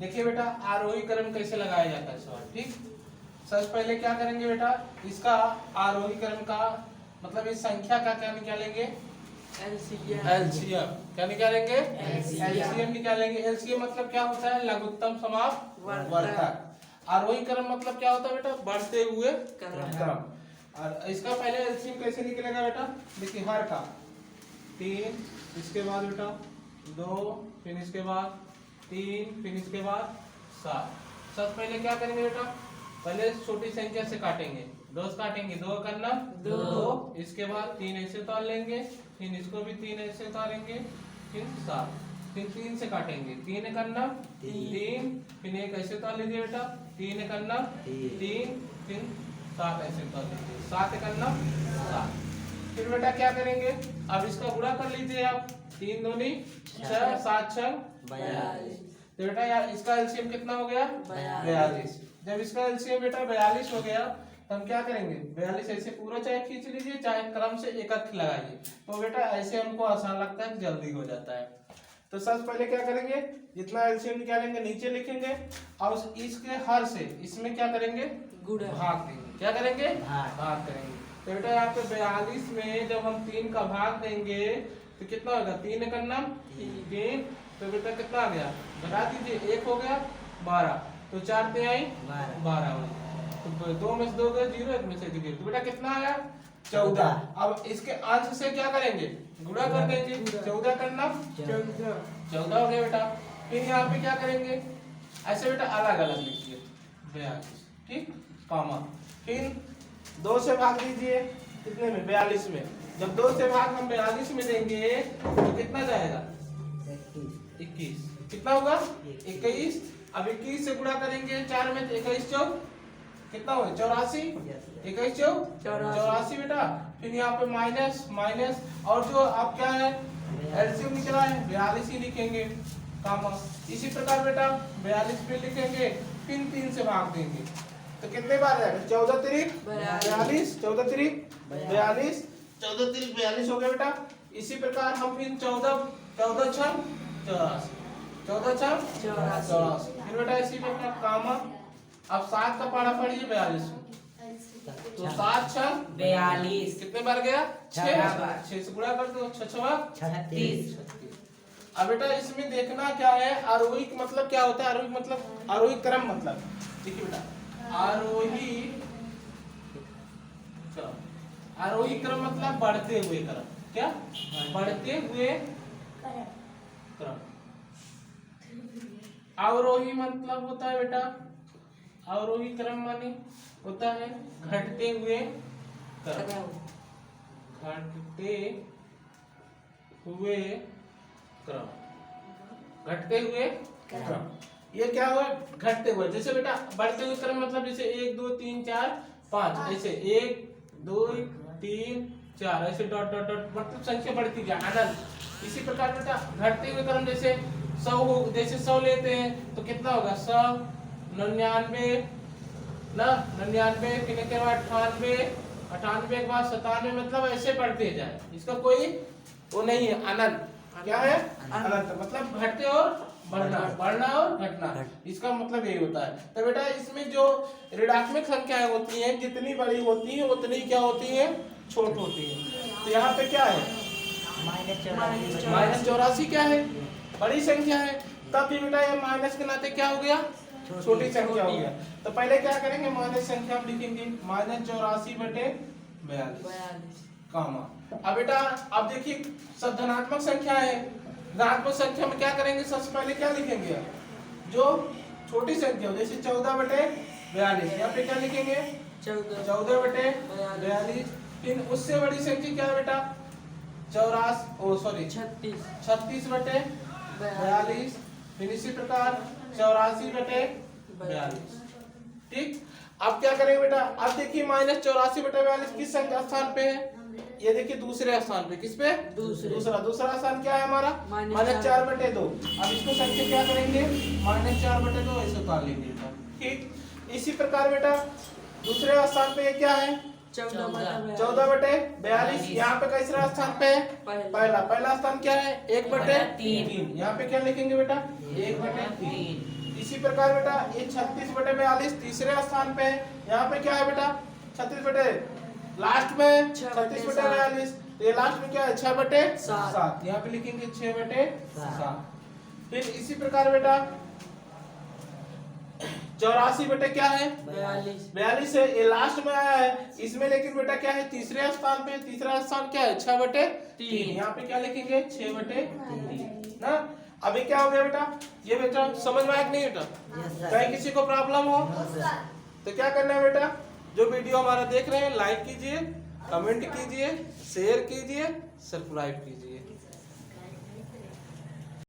देखिए बेटा आरोही क्रम कैसे लगाया जाता है सवाल। ठीक, सबसे पहले क्या करेंगे बेटा, इसका आरोही क्रम का मतलब इस संख्या का क्या निकालेंगे, एलसीएम। क्या निकालेंगे, एलसीएम निकालेंगे। एलसीएम मतलब क्या होता है, लघुत्तम समापवर्तक। आरोही क्रम मतलब क्या होता है बेटा, बढ़ते हुए क्रम। और इसका पहले एलसीएम कैसे निकलेगा बेटा, देखिए हर का 3, इसके बाद बेटा 2, फिर इसके बाद 3, फिर इसके बाद 7। सबसे पहले क्या करेंगे बेटा, पहले छोटी संख्या से काटेंगे, 2 से काटेंगे, 2 करना 2, इसके बाद 3 ऐसे उतार लेंगे, फिर इसको भी 3 ऐसे उतारेंगे, फिर 7, फिर 3 से काटेंगे, 3 करना 3, फिर एक ऐसे उतार लीजिए बेटा, 3 करना 3, फिर 7 ऐसे उतार लीजिए, 7 करना 7। फिर बेटा क्या करेंगे, अब इसका गुणा कर लीजिए आप, 3 दूनी 6, 7 6 42। तो बेटा यार इसका एलसीएम कितना हो गया, 42। जब इसका एलसीएम बेटा 42 हो गया तो हम क्या करेंगे, 42 ऐसे पूरा चाहे खींच लीजिए, चाहे क्रम से एक एक लगाइए, तो बेटा ऐसे हमको आसान लगता है, जल्दी हो जाता है। तो सबसे पहले क्या करेंगे, जितना एलसीएम निकालेंगे नीचे लिखेंगे, और इसके हर से इसमें क्या करेंगे, भाग देंगे। क्या करेंगे, भाग करेंगे। तो बेटा यहाँ पे 42 में जब हम 3 का भाग देंगे तो कितना होगा, 3 करना 3, तो बेटा कितना आ गया, घटा दीजिए, 1 हो गया 12, तो 4 पे आई 12, तो 2 में से 2 गए 0, 1 में से 0, तो बेटा कितना आया 14। अब इसके अंश से क्या करेंगे, गुणा कर देंगे, 14 करना 14 हो गया बेटा। फिर यहाँ पे क्या करेंगे, ऐसे बेटा अलग अलग लिखिए 42, ठीक, कॉमा, फिर 2 से भाग दीजिए, कितने में, 42 में। जब 2 से भाग हम 42 में देंगे तो कितना जाएगा, 21। कितना होगा, 21। अब 21 से गुणा करेंगे 4 में, 21 चौक कितना होगा, 84, 21 चौक 84 बेटा। फिर यहाँ पे माइनस माइनस, और जो आप क्या है एलसीएम निकला है 42 ही लिखेंगे, कामा। इसी प्रकार बेटा 42 पे लिखेंगे, फिर 3 से भाग देंगे, तो कितने बार जाएगा, 14 त्रिक 42, 14 त्रिक 42, 14 त्रिक 42 हो गया बेटा। इसी प्रकार हम फिर 14 छह 84, 14 छह 84, फिर बेटा इसी प्रकार कामा। अब 7 का पारा पढ़िए 42 में, तो 7 छह 42, कितने बार गया, 6 से गुणा कर दो, 6 6 36। अब बेटा इसमें देखना क्या है, आरोही मतलब क्या होता है, आरोही मतलब आरोही क्रम मतलब, देखिए बेटा आरोही क्रम, आरोही क्रम मतलब बढ़ते हुए क्रम। क्या, बढ़ते हुए क्रम। अवरोही मतलब होता है बेटा, अवरोही क्रम माने होता है घटते हुए क्रम, घटते हुए क्रम, घटते हुए क्रम। ये क्या हुआ, घटते हुए। जैसे बेटा बढ़ते हुए क्रम मतलब जैसे 1 2 3 4 5, ऐसे 1 2 3 4 ऐसे डॉट डॉट डॉट मतलब संख्या बढ़ती जाए, अनंत। इसी प्रकार बेटा घटते हुए क्रम जैसे 100 हो, जैसे 100 लेते हैं तो कितना होगा, 100 99 ना 99, फिर के बाद 98, 98 के बाद 97, मतलब ऐसे बढ़ते जाए, इसका कोई वो नहीं है, अनंत। क्या है, अनंत, मतलब घटते और बढ़ना, बढ़ना और घटना, इसका मतलब यही होता है। तो बेटा इसमें जो ऋणात्मक संख्याएं होती हैं जितनी बड़ी होती हैं उतनी क्या होती हैं, छोट होती हैं। तो यहाँ पे क्या है, -84 क्या है, बड़ी संख्या है, तब भी बेटा ये माइनस के नाते क्या हो गया, छोटी संख्या हो गया। तो पहले क्या करेंगे, माइनस संख्या हम लिखेंगे, -84/42 कामा। अब बेटा अब देखिए सब धनात्मक संख्या है, धनात्मक संख्या में क्या करेंगे, सबसे पहले क्या लिखेंगे, जो छोटी संख्या हो, जैसे 14/42, यहाँ पे क्या लिखेंगे, 14/42। फिर उससे बड़ी संख्या क्या है बेटा, 36/42, फिर इसी प्रकार 84/42। ठीक, अब क्या करेंगे बेटा, अब देखिए -84/42 किस स्थान पे है, ये देखिए दूसरे स्थान पे, किस पे, दूसरा स्थान क्या है हमारा, -4/2। अब इसको संख्या क्या करेंगे, -4/2 ऐसे उतार लेंगे। ठीक, इसी प्रकार बेटा दूसरे स्थान पे ये क्या है, 14/42। यहाँ पे किसरा स्थान पे है? पहला स्थान क्या है? 1/3। यहाँ पे क्या लिखेंगे बेटा? 1/3। इसी प्रकार बेटा ये 36/42 तीसरे स्थान पे है। यहाँ पे क्या है बेटा? 36 लास्ट में 36/42। तो ये लास्ट में क्या है? 6/7। यहाँ पे लिखेंगे 6/7। फिर इसी प्रकार बेटा 84 बेटा क्या है? 42 है। ये लास्ट में आया है इसमें, लेकिन बेटा क्या है? तीसरे स्थान पे। तीसरा स्थान क्या है? 6/3। यहाँ पे क्या लिखेंगे? 6/3 ना। अभी क्या हो गया बेटा? ये बेटा समझ में आया कि नहीं बेटा? कहीं किसी को प्रॉब्लम हो तो क्या करना है बेटा? जो वीडियो हमारा देख रहे हैं लाइक कीजिए, कमेंट कीजिए, शेयर कीजिए, सब्सक्राइब कीजिए।